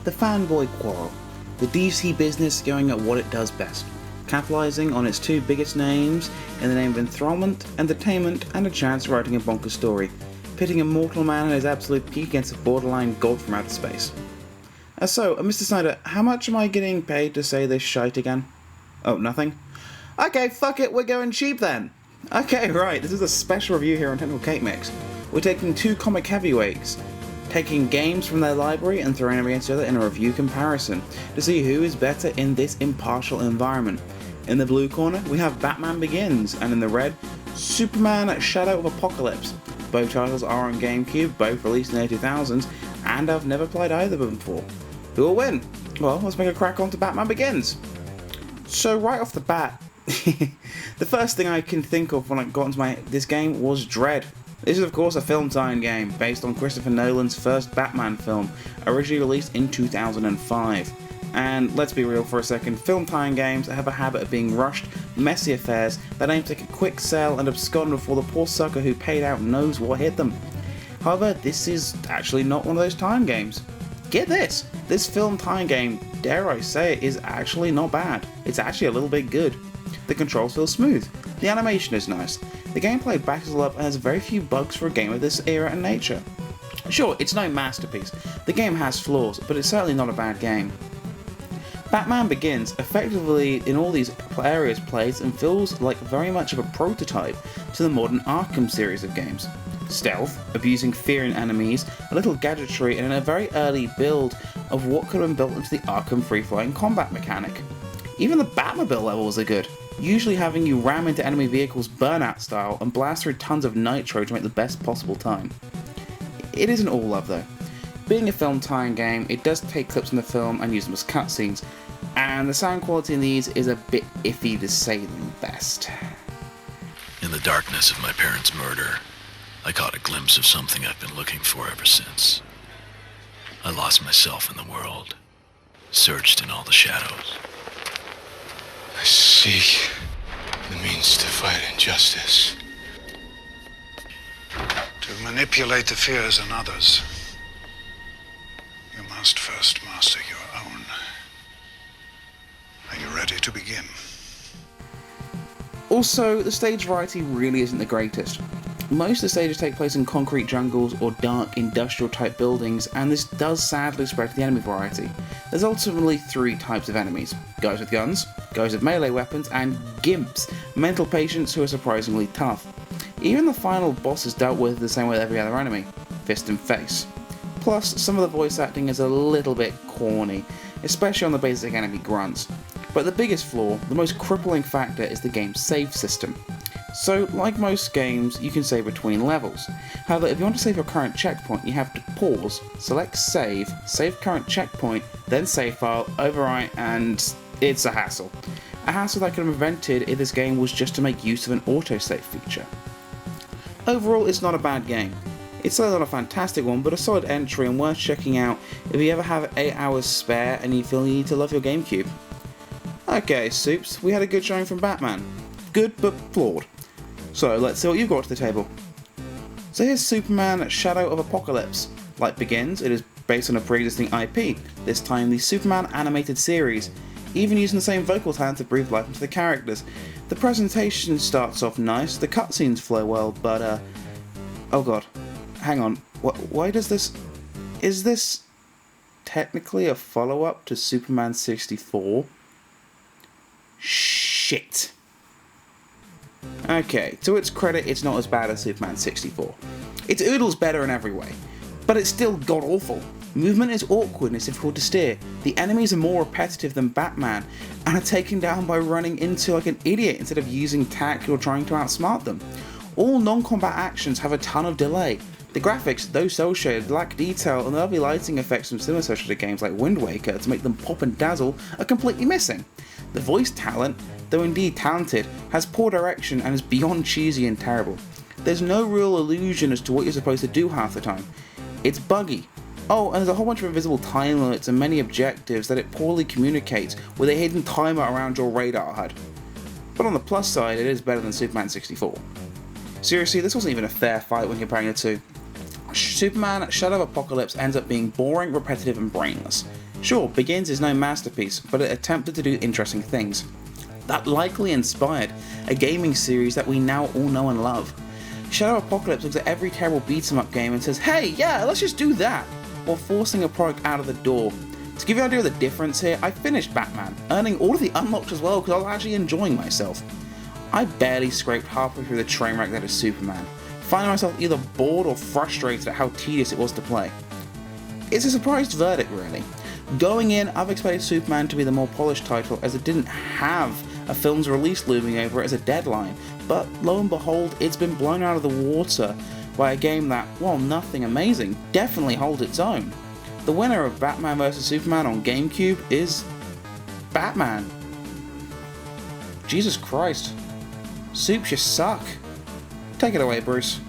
the fanboy quarrel, the DC business going at what it does best, capitalising on its two biggest names in the name of enthrallment, entertainment, and a chance of writing a bonkers story, pitting a mortal man at his absolute peak against a borderline god from outer space. So, Mr. Snyder, how much am I getting paid to say this shite again? Oh, nothing? Okay, fuck it, we're going cheap then! Okay, right, this is a special review here on TechnicalCakeMix. We're taking two comic heavyweights, taking games from their library and throwing them against each other in a review comparison, to see who is better in this impartial environment. In the blue corner, we have Batman Begins, and in the red, Superman Shadow of Apokolips. Both titles are on Gamecube, both released in the early 2000s, and I've never played either of them before. Who will win? Well, let's make a crack on to Batman Begins. So right off the bat, the first thing I can think of when I got into this game was Dread. This is of course a film tie-in game based on Christopher Nolan's first Batman film, originally released in 2005. And let's be real for a second, film tie-in games have a habit of being rushed, messy affairs that aim to take a quick sell and abscond before the poor sucker who paid out knows what hit them. However, this is actually not one of those tie-in games. Get this! This film tie-in game, dare I say it, is actually not bad. It's actually a little bit good. The controls feel smooth, the animation is nice, the gameplay backs it up and has very few bugs for a game of this era and nature. Sure, it's no masterpiece, the game has flaws, but it's certainly not a bad game. Batman Begins effectively in all these areas plays and feels like very much of a prototype to the modern Arkham series of games. Stealth, abusing fear in enemies, a little gadgetry, and a very early build of what could have been built into the Arkham free-flying combat mechanic. Even the Batmobile levels are good, usually having you ram into enemy vehicles Burnout style and blast through tons of nitro to make the best possible time. It isn't all love though. Being a film tie-in game, it does take clips from the film and use them as cutscenes, and the sound quality in these is a bit iffy to say the best. In the darkness of my parents' murder, I caught a glimpse of something I've been looking for ever since. I lost myself in the world, searched in all the shadows. I seek the means to fight injustice. To manipulate the fears in others, you must first master your own. Are you ready to begin? Also, the stage variety really isn't the greatest. Most of the stages take place in concrete jungles or dark industrial type buildings, and this does sadly spread to the enemy variety. There's ultimately three types of enemies: guys with guns, guys with melee weapons, and gimps, mental patients who are surprisingly tough. Even the final boss is dealt with the same way as every other enemy, fist and face. Plus, some of the voice acting is a little bit corny, especially on the basic enemy grunts. But the biggest flaw, the most crippling factor, is the game's save system. So, like most games, you can save between levels. However, if you want to save your current checkpoint, you have to pause, select save, save current checkpoint, then save file, overwrite, and it's a hassle. A hassle that could have been prevented if this game was just to make use of an autosave feature. Overall, it's not a bad game. It's certainly not a fantastic one, but a solid entry and worth checking out if you ever have 8 hours spare and you feel you need to love your Gamecube. Okay, Soups, we had a good showing from Batman. Good, but flawed. So let's see what you've got to the table. So here's Superman Shadow of Apokolips. Like Begins, it is based on a pre-existing IP, this time the Superman animated series, even using the same vocal talent to breathe life into the characters. The presentation starts off nice, the cutscenes flow well, but oh god, hang on, why does this... Is this technically a follow-up to Superman 64? Shit. Okay, to its credit, it's not as bad as Superman 64. It's oodles better in every way, but it's still god-awful. Movement is awkward and it's difficult to steer. The enemies are more repetitive than Batman, and are taken down by running into like an idiot instead of using tact or trying to outsmart them. All non-combat actions have a ton of delay. The graphics, though cel-shaded, lack detail, and the lovely lighting effects from similar cel-shaded games like Wind Waker to make them pop and dazzle are completely missing. The voice talent, though indeed talented, has poor direction and is beyond cheesy and terrible. There's no real illusion as to what you're supposed to do half the time. It's buggy. Oh, and there's a whole bunch of invisible time limits and many objectives that it poorly communicates with a hidden timer around your radar HUD. But on the plus side, it is better than Superman 64. Seriously, this wasn't even a fair fight when comparing the two. Superman Shadow of Apokolips ends up being boring, repetitive, and brainless. Sure, Begins is no masterpiece, but it attempted to do interesting things. That likely inspired a gaming series that we now all know and love. Shadow Apokolips looks at every terrible beat-em-up game and says, hey, yeah, let's just do that, while forcing a product out of the door. To give you an idea of the difference here, I finished Batman, earning all of the unlocks as well because I was actually enjoying myself. I barely scraped halfway through the train wreck that is Superman, finding myself either bored or frustrated at how tedious it was to play. It's a surprised verdict, really. Going in, I've expected Superman to be the more polished title as it didn't have a film's release looming over it as a deadline, but lo and behold, it's been blown out of the water by a game that, while nothing amazing, definitely holds its own. The winner of Batman vs Superman on Gamecube is Batman. Jesus Christ. Soups, you suck. Take it away, Bruce.